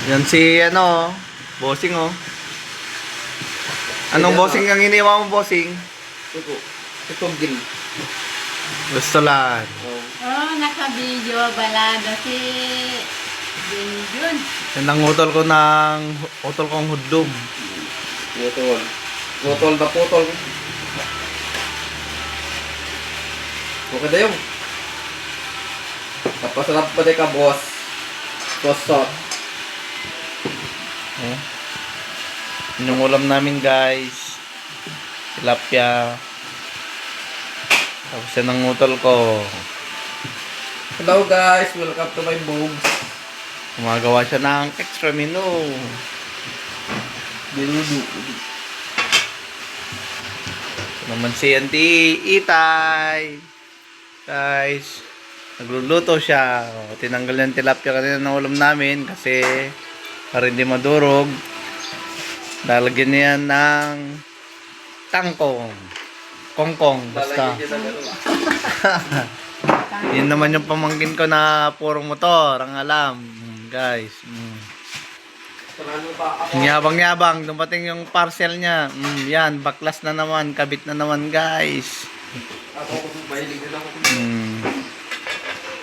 Yan si ano, bossing oh. Anong bossing ang iniwan mo, bossing? Ito grill. Gusto lang. Oh, naka-video balado si Junjun. Yan ang utol kong hudlom. Putol. Putol na putol. Okay na yung. Napasarap pa din ka, boss. Tosot. Oh. Yun yung ulam namin, guys. Tilapia. Tapos yan ang utol ko. Hello guys, welcome to my vlogs. Gumagawa siya ng extra menu. Dinudu. Ito naman si Auntie Itay. Guys, nagluluto siya. Tinanggal yung tilapia kanina ng ulam namin kasi para hindi madurog. Lalagyan niya ng tangkong. Kongkong, basta. Yun naman yung pamangkin ko na puro motor, ang alam. Guys. Yabang-yabang, dumating yung parcel niya. Yan, baklas na naman, kabit na naman, guys. Ako, mahilig din ako.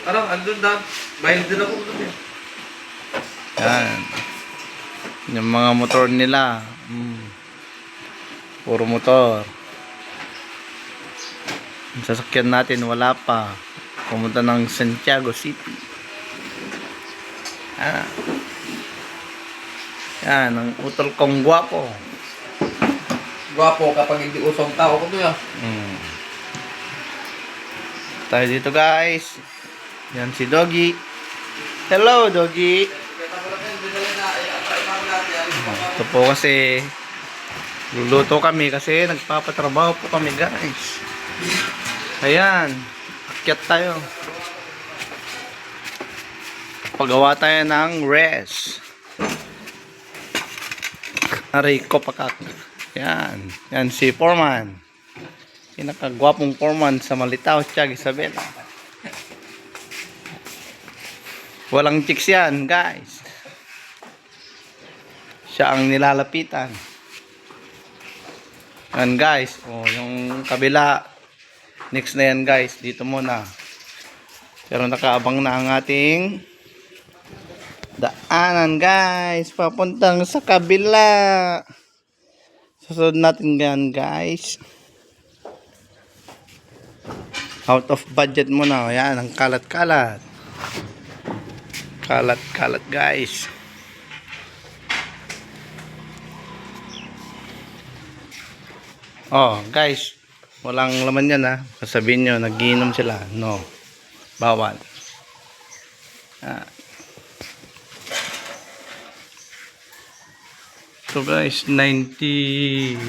Parang, andun na. Mahilig din ako. Yan. Yung mga motor nila. Puro motor. Yung sasakyan natin, wala pa. Pumunta ng Santiago City. Yan, ang utol kong gwapo. Gwapo kapag hindi usong tao ko doon. Tayo dito, guys. Yan si Doggy. Hello, Doggy. Ito po kasi luluto kami kasi nagpapatrabaho po kami, guys. Ayan, akyat tayo. Pagawa tayo ng res. Aray ko pakak. Yan, yan si Foreman. Pinakagwapong Foreman sa Malitaw, Tiag Isabela. Walang chicks yan, guys. Siya ang nilalapitan. Yan, guys. Oh, yung kabila. Next na yan, guys. Dito muna. Pero nakaabang na ang ating daanan, guys. Papuntang sa kabila. Susunod natin yan, guys. Out of budget muna. Yan, ang kalat-kalat. Kalat-kalat, guys. Oh, guys. Walang laman yan, ha. Sasabihin nyo, nagiinom sila. No. Bawal. So, guys, 90%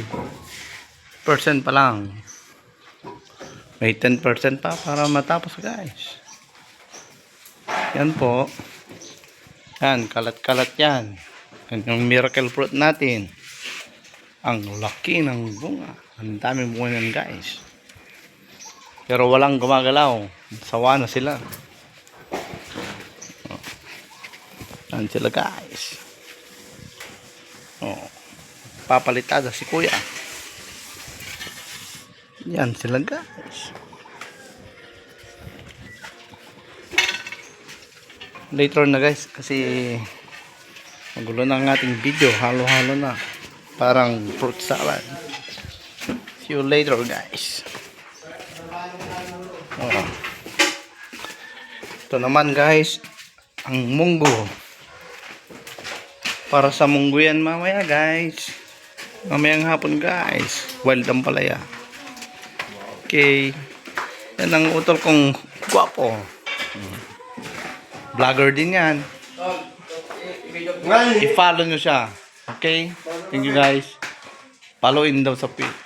pa lang. May 10% pa para matapos, guys. Yan po. Yan, kalat-kalat yan. Yan yung miracle fruit natin. Ang laki ng bunga. Ang daming bunga yan, guys. Pero walang gumagalaw. Sawa na sila. Yan sila, guys. Oh. Papalitada si kuya. Yan sila, guys. Later na, guys, kasi magulo na ang ating video. Halo-halo na. Parang fruit salad. See you later, guys. Oh. Ito naman, guys, ang munggo. Para sa munggo yan mamaya, guys. Mamayang hapon, guys. Wild ang palaya. Okay. Yan ang utol kong gwapo. Vlogger din yan. I-follow nyo siya. Okay? Thank you, guys. Follow in daw sa page.